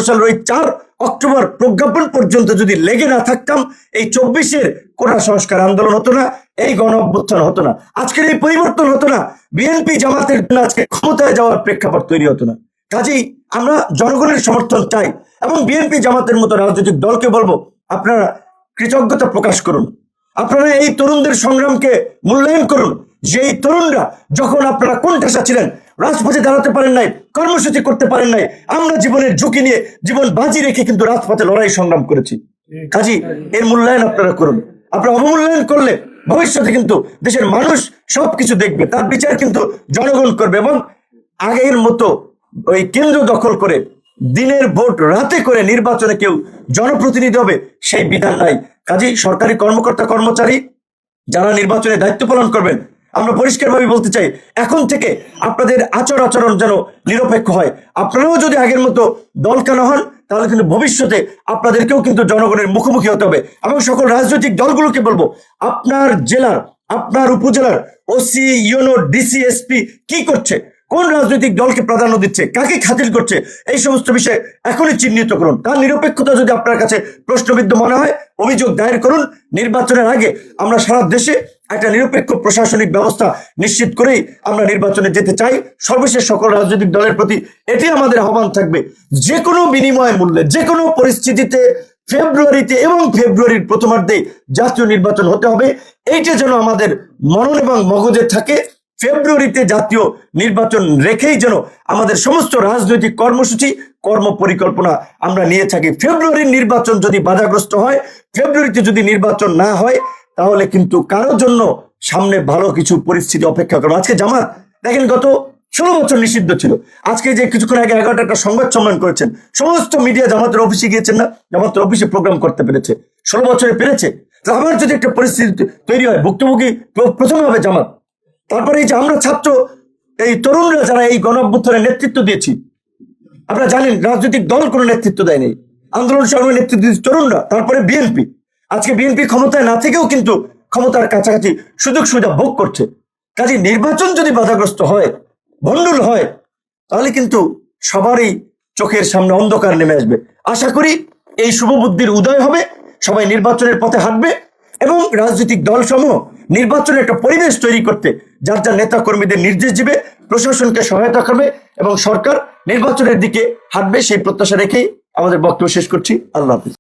সালের ওই 4 অক্টোবর প্রজ্ঞাপন পর্যন্ত যদি লেগে না থাকতাম, এই 24-এর কোটা সংস্কার আন্দোলন হতো না, এই গণ অভ্যুত্থান হতো না, আজকের এই পরিবর্তন হতো না, বিএনপি জামাতের জন্য আজকে ক্ষমতায় যাওয়ার প্রেক্ষাপট তৈরি হতো না। কাজেই আমরা জনগণের সমর্থন চাই এবং বিএনপি জামাতের মতো রাজনৈতিক দলকে বলবো, আপনারা কৃতজ্ঞতা প্রকাশ করুন, আপনারা এই তরুণদের সংগ্রামকে মূল্যায়ন করুন। যেই তরুণরা যখন আপনারা কোণঠাসা ছিলেন, রাজপথে দাঁড়াতে পারেন নাই, কর্মসূচি করতে পারেন নাই, আমরা জীবনের ঝুঁকি নিয়ে জীবন বাজি রেখে কিন্তু রাজপথে লড়াই সংগ্রাম করেছি। কাজী এর মূল্যায়ন আপনারা করুন। আপনারা অবমূল্যায়ন করলে ভবিষ্যতে কিন্তু দেশের মানুষ সবকিছু দেখবে, তার বিচার কিন্তু জনগণ করবে। এবং আগের মতো ওই কেন্দ্র দখল করে দিনের ভোট রাতে করে নির্বাচনে কেউ জনপ্রতিনিধি হবে সেই বিধান নাই। কাজেই সরকারি কর্মকর্তা কর্মচারী যারা নির্বাচনে দায়িত্ব পালন করবেন, আমরা পরিষ্কারভাবে বলতে চাই, এখন থেকে আপনাদের আচরণ যেন নিরপেক্ষ হয়। আপনারাও যদি আগের মতো দলকানা হন, তাহলে কিন্তু ভবিষ্যতে আপনাদেরকেও কিন্তু জনগণের মুখোমুখি হতে হবে। এবং সকল রাজনৈতিক দলগুলোকে বলবো, আপনার জেলার, আপনার উপজেলার ওসি, ইউনো, ডিসি, এসপি কি করছে, কোন রাজনৈতিক দলকে প্রাধান্য দিচ্ছে, কাকে খাতির করছে, এই সমস্ত বিষয়ে এখনই চিহ্নিত করুন। তার নিরপেক্ষতা যদি আপনার কাছে প্রশ্নবিদ্ধ মনে হয়, অভিযোগ দায়ের করুন। নির্বাচনের আগে আমরা সারা দেশে একটা নিরপেক্ষ প্রশাসনিক ব্যবস্থা নিশ্চিত করেই আমরা নির্বাচনে যেতে চাই। সর্বশেষ সকল রাজনৈতিক দলের প্রতি এটি আমাদের আহ্বান থাকবে, যে কোনো বিনিময় মূল্যে, যে কোনো পরিস্থিতিতে ফেব্রুয়ারিতে এবং ফেব্রুয়ারির প্রথমার্ধে জাতীয় নির্বাচন হতে হবে। এইটা যেন আমাদের মনন এবং মগজে থাকে। ফেব্রুয়ারিতে জাতীয় নির্বাচন রেখেই যেন আমাদের সমস্ত রাজনৈতিক কর্মসূচি, কর্ম পরিকল্পনা আমরা নিয়ে থাকি। ফেব্রুয়ারির নির্বাচন যদি বাধাগ্রস্ত হয়, ফেব্রুয়ারিতে যদি নির্বাচন না হয়, তাহলে কিন্তু কারোর জন্য সামনে ভালো কিছু পরিস্থিতি অপেক্ষা করবে। আজকে জামাত দেখেন গত 16 বছর নিষিদ্ধ ছিল, আজকে যে কিছুক্ষণ আগে 11টা একটা সংবাদ সম্মেলন করেছেন, সমস্ত মিডিয়া জামাতের অফিসে গিয়েছেন না, জামাতের অফিসে প্রোগ্রাম করতে পেরেছে, 16 বছরে পেরেছে। তো আবার যদি একটা পরিস্থিতি তৈরি হয়, ভুক্তভোগী প্রথমে হবে জামাত। তারপরে এই যে আমরা ছাত্র, এই তরুণরা যারা এই গণ অভ্যুত্থানের নেতৃত্ব দিয়েছি, আপনারা জানেন রাজনৈতিক দল কোনো নেতৃত্ব দেয়নি, আন্দোলন সংগ্রামের নেতৃত্ব দিয়েছে তরুণরা। তারপরে বিএনপি, আজকে বিএনপি ক্ষমতায় না থেকেও কিন্তু ক্ষমতার কাছাকাছি সুযোগ সুবিধা ভোগ করছে। কাজে নির্বাচন যদি বাধাগ্রস্ত হয়, ভণ্ডুল হয়, তাহলে কিন্তু সবারই চোখের সামনে অন্ধকার নেমে আসবে। আশা করি এই শুভবুদ্ধির উদয় হবে, সবাই নির্বাচনের পথে হাঁটবে এবং রাজনৈতিক দলসমূহ নির্বাচনের একটা পরিবেশ তৈরি করতে যার যার নেতা কর্মীদের নির্দেশ দিবে, প্রশাসনকে সহায়তা করবে এবং সরকার নির্বাচনের দিকে হাঁটবে, সেই প্রত্যাশা রেখেই আমাদের বক্তব্য শেষ করছি। আল্লাহ হাফিজ।